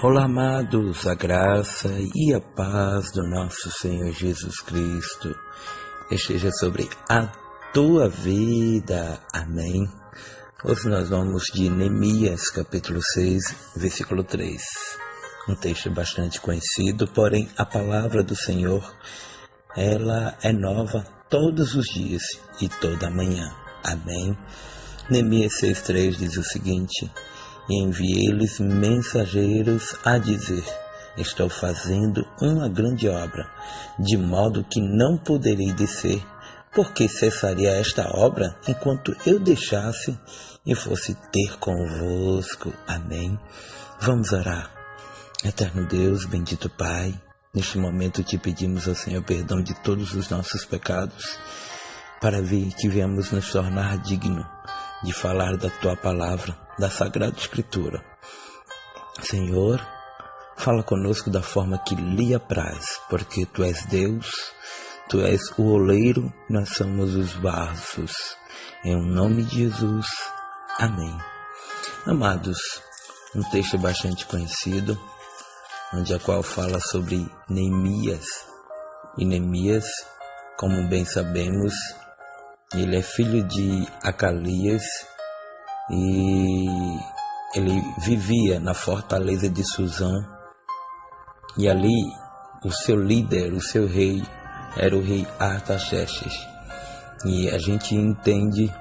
Olá, amados, a graça e a paz do nosso Senhor Jesus Cristo esteja sobre a tua vida. Amém. Hoje nós vamos de Neemias, capítulo 6, versículo 3. Um texto bastante conhecido, porém a palavra do Senhor, ela é nova todos os dias e toda manhã. Amém. Neemias 6,3 diz o seguinte: e enviei-lhes mensageiros a dizer: estou fazendo uma grande obra, de modo que não poderei descer, porque cessaria esta obra enquanto eu deixasse e fosse ter convosco. Amém. Vamos orar. Eterno Deus, bendito Pai, neste momento te pedimos ao Senhor perdão de todos os nossos pecados, para que viemos nos tornar dignos de falar da Tua Palavra, da Sagrada Escritura. Senhor, fala conosco da forma que lhe apraz, porque Tu és Deus, Tu és o oleiro, nós somos os vasos. Em nome de Jesus, amém. Amados, um texto bastante conhecido, onde a qual fala sobre Neemias. E Neemias, como bem sabemos, ele é filho de Acalias e ele vivia na fortaleza de Suzã. E ali o seu líder, o seu rei, era o rei Artaxerxes. E a gente entende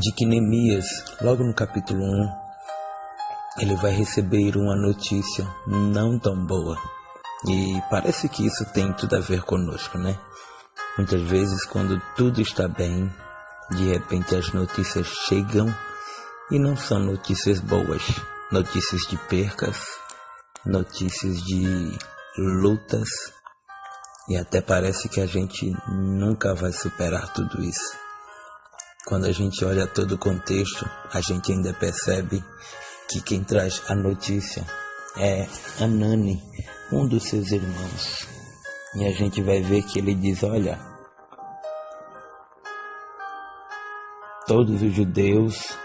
de que Neemias, logo no capítulo 1, ele vai receber uma notícia não tão boa. E parece que isso tem tudo a ver conosco, né? Muitas vezes, quando tudo está bem, de repente as notícias chegam e não são notícias boas. Notícias de percas, notícias de lutas, e até parece que a gente nunca vai superar tudo isso. Quando a gente olha todo o contexto, a gente ainda percebe que quem traz a notícia é Anani, um dos seus irmãos. E a gente vai ver que ele diz: olha, todos os judeus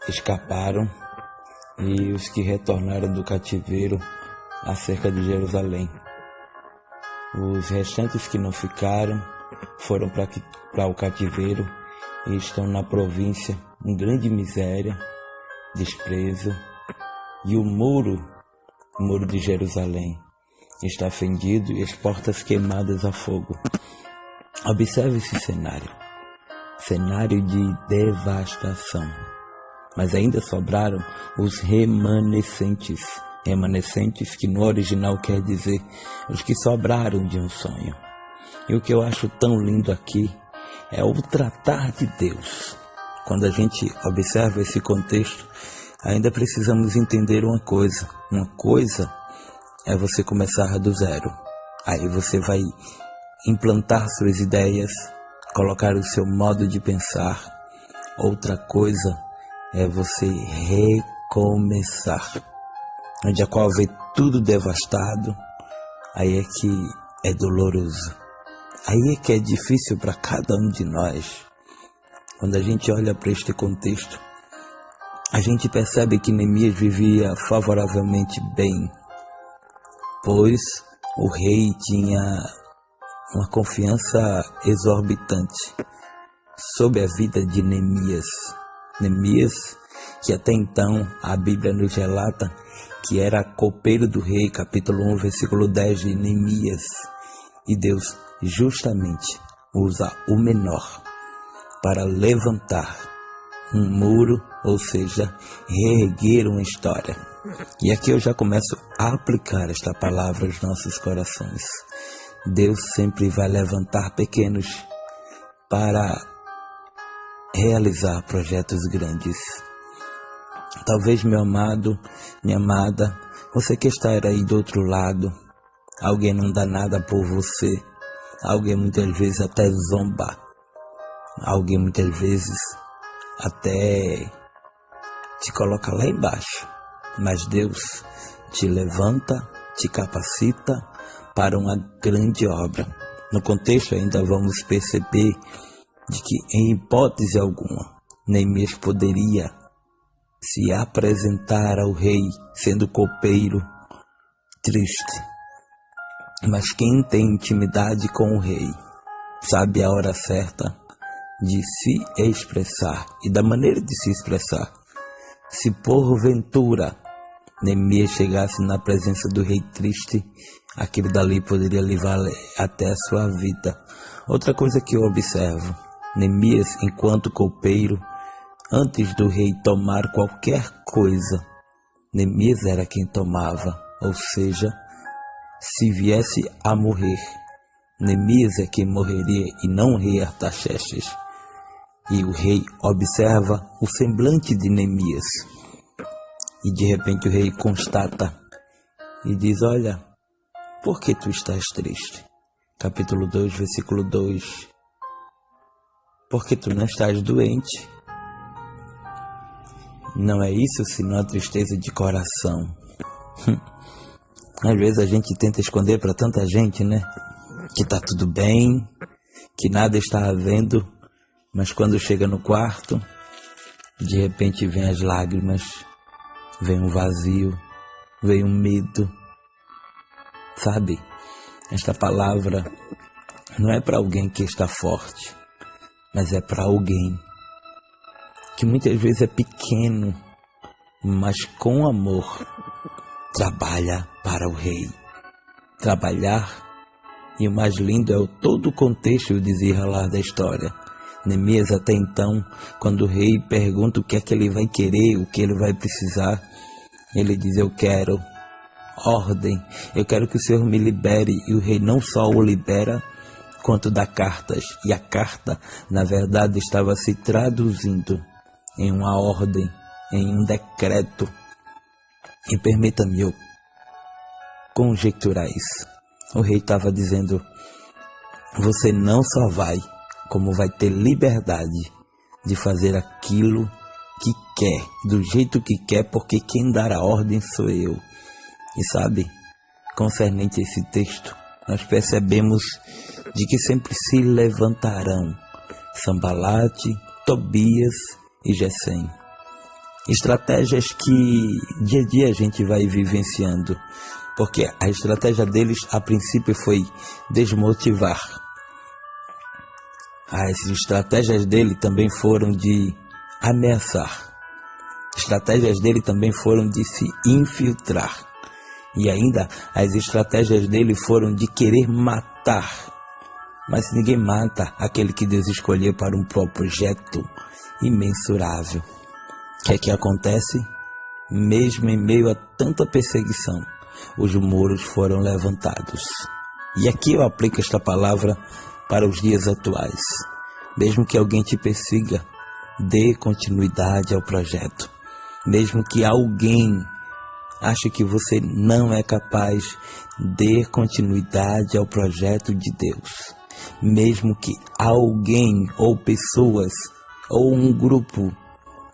escaparam, e os que retornaram do cativeiro acerca de Jerusalém. Os restantes que não ficaram foram para o cativeiro e estão na província em grande miséria, desprezo, e o muro de Jerusalém está fendido e as portas queimadas a fogo. Observe esse cenário de devastação. Mas ainda sobraram os remanescentes que no original quer dizer os que sobraram de um sonho. E o que eu acho tão lindo aqui é o tratar de Deus. Quando a gente observa esse contexto, ainda precisamos entender uma coisa. Uma coisa é você começar do zero. Aí você vai implantar suas ideias, colocar o seu modo de pensar. Outra coisa é você recomeçar. Onde a qual vê tudo devastado, aí é que é doloroso. Aí é que é difícil para cada um de nós. Quando a gente olha para este contexto, a gente percebe que Neemias vivia favoravelmente bem, pois o rei tinha uma confiança exorbitante sobre a vida de Neemias. Neemias, que até então a Bíblia nos relata que era copeiro do rei, capítulo 1, versículo 10 de Neemias. E Deus justamente usa o menor para levantar um muro, ou seja, reerguer uma história. E aqui eu já começo a aplicar esta palavra aos nossos corações. Deus sempre vai levantar pequenos para realizar projetos grandes. Talvez, meu amado, minha amada, você que está aí do outro lado, alguém não dá nada por você, alguém muitas vezes até zomba, alguém muitas vezes até te coloca lá embaixo, mas Deus te levanta, te capacita para uma grande obra. No contexto ainda vamos perceber de que em hipótese alguma Neemias poderia se apresentar ao rei sendo copeiro, triste. Mas quem tem intimidade com o rei sabe a hora certa de se expressar e da maneira de se expressar. Se porventura Neemias chegasse na presença do rei triste, aquilo dali poderia levar até a sua vida. Outra coisa que eu observo, Neemias, enquanto copeiro, antes do rei tomar qualquer coisa, Neemias era quem tomava, ou seja, se viesse a morrer, Neemias é quem morreria e não o rei Artaxerxes. E o rei observa o semblante de Neemias. E de repente o rei constata e diz: olha, por que tu estás triste? Capítulo 2, versículo 2. Porque tu não estás doente. Não é isso, senão a tristeza de coração. Às vezes a gente tenta esconder para tanta gente, né? Que tá tudo bem, que nada está havendo, mas quando chega no quarto, de repente vem as lágrimas, vem um vazio, vem um medo. Sabe? Esta palavra não é para alguém que está forte, mas é para alguém que muitas vezes é pequeno, mas com amor trabalha para o rei. Trabalhar, e o mais lindo é todo o contexto e o desenrolar da história. Neemias até então, quando o rei pergunta o que é que ele vai querer, o que ele vai precisar, ele diz: eu quero ordem, eu quero que o Senhor me libere. E o rei não só o libera, quanto dá cartas. E a carta, na verdade, estava se traduzindo em uma ordem, em um decreto. E permita-me eu conjecturar isso. O rei estava dizendo: você não só vai, como vai ter liberdade de fazer aquilo que quer, do jeito que quer, porque quem dar a ordem sou eu. E sabe, concernente a esse texto, nós percebemos de que sempre se levantarão Sambalate, Tobias e Gesem. Estratégias que dia a dia a gente vai vivenciando, porque a estratégia deles a princípio foi desmotivar. As estratégias dele também foram de ameaçar. Estratégias dele também foram de se infiltrar. E ainda as estratégias dele foram de querer matar. Mas ninguém mata aquele que Deus escolheu para um projeto imensurável. O que é que acontece? Mesmo em meio a tanta perseguição, os muros foram levantados. E aqui eu aplico esta palavra para os dias atuais. Mesmo que alguém te persiga, dê continuidade ao projeto. Mesmo que alguém ache que você não é capaz, dê continuidade ao projeto de Deus. Mesmo que alguém ou pessoas ou um grupo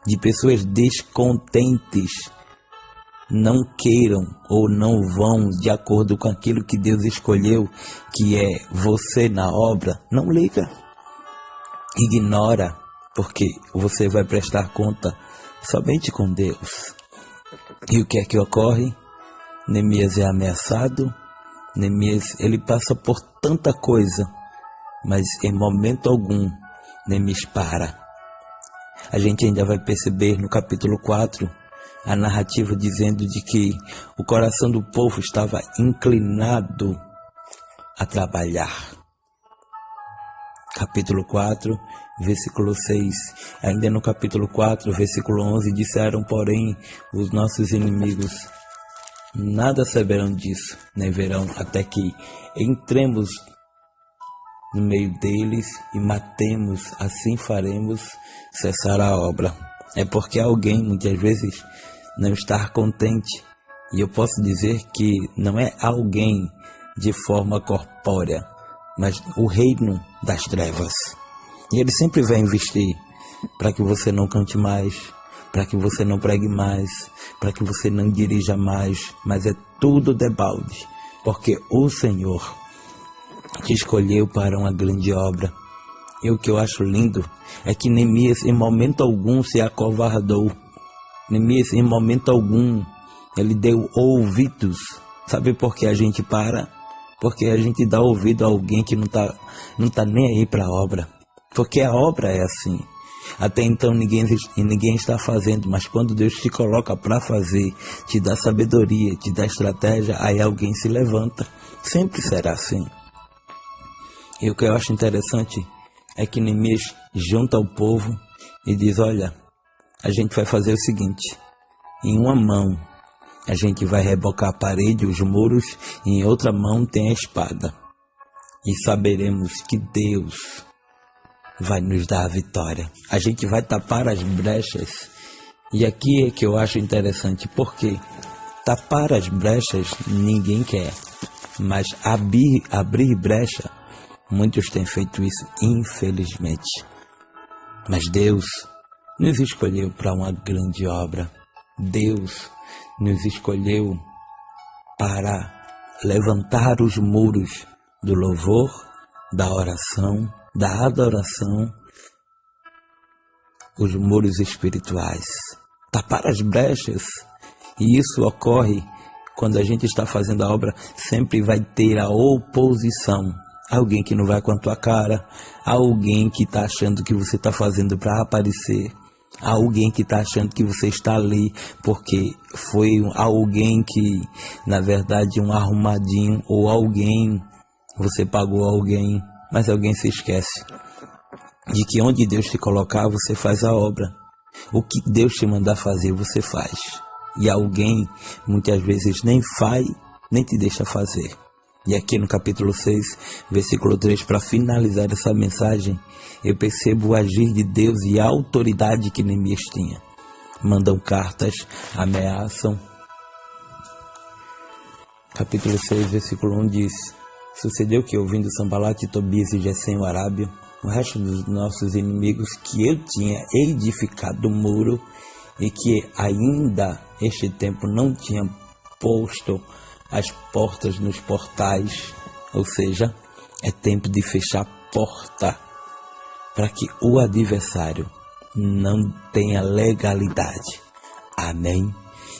de pessoas descontentes não queiram ou não vão de acordo com aquilo que Deus escolheu, que é você na obra, não liga. Ignora, porque você vai prestar conta somente com Deus. E o que é que ocorre? Neemias é ameaçado. Neemias, ele passa por tanta coisa, mas em momento algum Neemias para. A gente ainda vai perceber no capítulo 4 a narrativa dizendo de que o coração do povo estava inclinado a trabalhar. Capítulo 4, versículo 6. Ainda no capítulo 4, versículo 11, disseram, porém, os nossos inimigos: nada saberão disso, nem verão, até que entremos no meio deles e matemos, assim faremos cessar a obra. É porque alguém, muitas vezes, não está contente. E eu posso dizer que não é alguém de forma corpórea, mas o reino das trevas. E ele sempre vai investir para que você não cante mais, para que você não pregue mais, para que você não dirija mais, mas é tudo debalde, porque o Senhor te escolheu para uma grande obra. E o que eu acho lindo é que Neemias em momento algum se acovardou. Neemias em momento algum ele deu ouvidos. Sabe por que a gente para? Porque a gente dá ouvido a alguém que não tá nem aí para a obra. Porque a obra é assim. Até então ninguém está fazendo, mas quando Deus te coloca para fazer, te dá sabedoria, te dá estratégia, aí alguém se levanta. Sempre será assim. E o que eu acho interessante é que Neemias junta o povo e diz: olha, a gente vai fazer o seguinte, em uma mão a gente vai rebocar a parede, os muros, e em outra mão tem a espada. E saberemos que Deus vai nos dar a vitória. A gente vai tapar as brechas. E aqui é que eu acho interessante, porque tapar as brechas ninguém quer, mas abrir brecha, muitos têm feito isso, infelizmente. Mas Deus nos escolheu para uma grande obra. Deus nos escolheu para levantar os muros do louvor, da oração, da adoração, os muros espirituais, tapar as brechas. E isso ocorre quando a gente está fazendo a obra. Sempre vai ter a oposição, alguém que não vai com a tua cara, alguém que está achando que você está fazendo para aparecer, alguém que está achando que você está ali porque foi alguém que, na verdade, um arrumadinho, ou alguém, você pagou alguém, mas alguém se esquece de que onde Deus te colocar, você faz a obra. O que Deus te mandar fazer, você faz. E alguém, muitas vezes, nem faz, nem te deixa fazer. E aqui no capítulo 6, versículo 3, para finalizar essa mensagem, eu percebo o agir de Deus e a autoridade que Neemias tinha. Mandam cartas, ameaçam. Capítulo 6, versículo 1 diz: sucedeu que, ouvindo Sanbalate, Tobias e Gesem o Arábio, o resto dos nossos inimigos, que eu tinha edificado o muro e que ainda este tempo não tinha posto as portas nos portais, ou seja, é tempo de fechar a porta para que o adversário não tenha legalidade. Amém?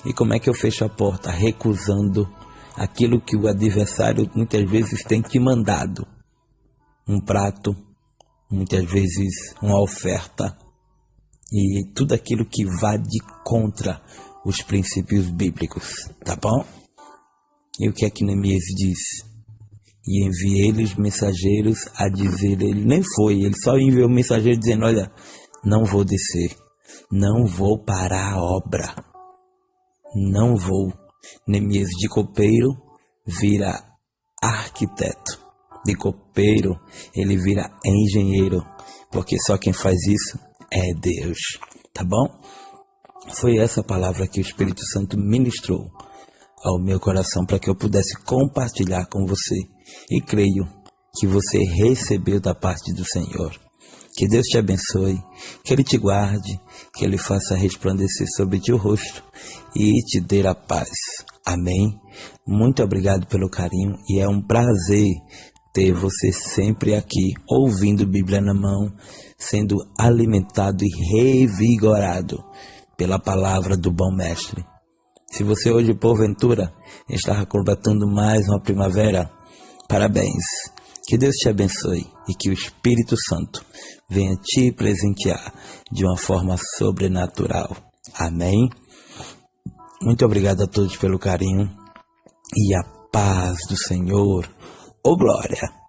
E como é que eu fecho a porta? Recusando aquilo que o adversário muitas vezes tem te mandado. Um prato, muitas vezes uma oferta, e tudo aquilo que vai de contra os princípios bíblicos, tá bom? E o que é que Neemias diz? E enviei-lhes mensageiros a dizer, ele nem foi, ele só enviou mensageiro dizendo: olha, não vou descer, não vou parar a obra, não vou. Neemias de copeiro vira arquiteto, de copeiro ele vira engenheiro, porque só quem faz isso é Deus, tá bom? Foi essa palavra que o Espírito Santo ministrou ao meu coração para que eu pudesse compartilhar com você, e creio que você recebeu da parte do Senhor. Que Deus te abençoe, que Ele te guarde, que Ele faça resplandecer sobre ti o rosto e te dê a paz. Amém? Muito obrigado pelo carinho, e é um prazer ter você sempre aqui, ouvindo Bíblia na mão, sendo alimentado e revigorado pela palavra do bom mestre. Se você hoje, porventura, está completando mais uma primavera, parabéns. Que Deus te abençoe e que o Espírito Santo venha te presentear de uma forma sobrenatural. Amém? Muito obrigado a todos pelo carinho e a paz do Senhor. Ô glória!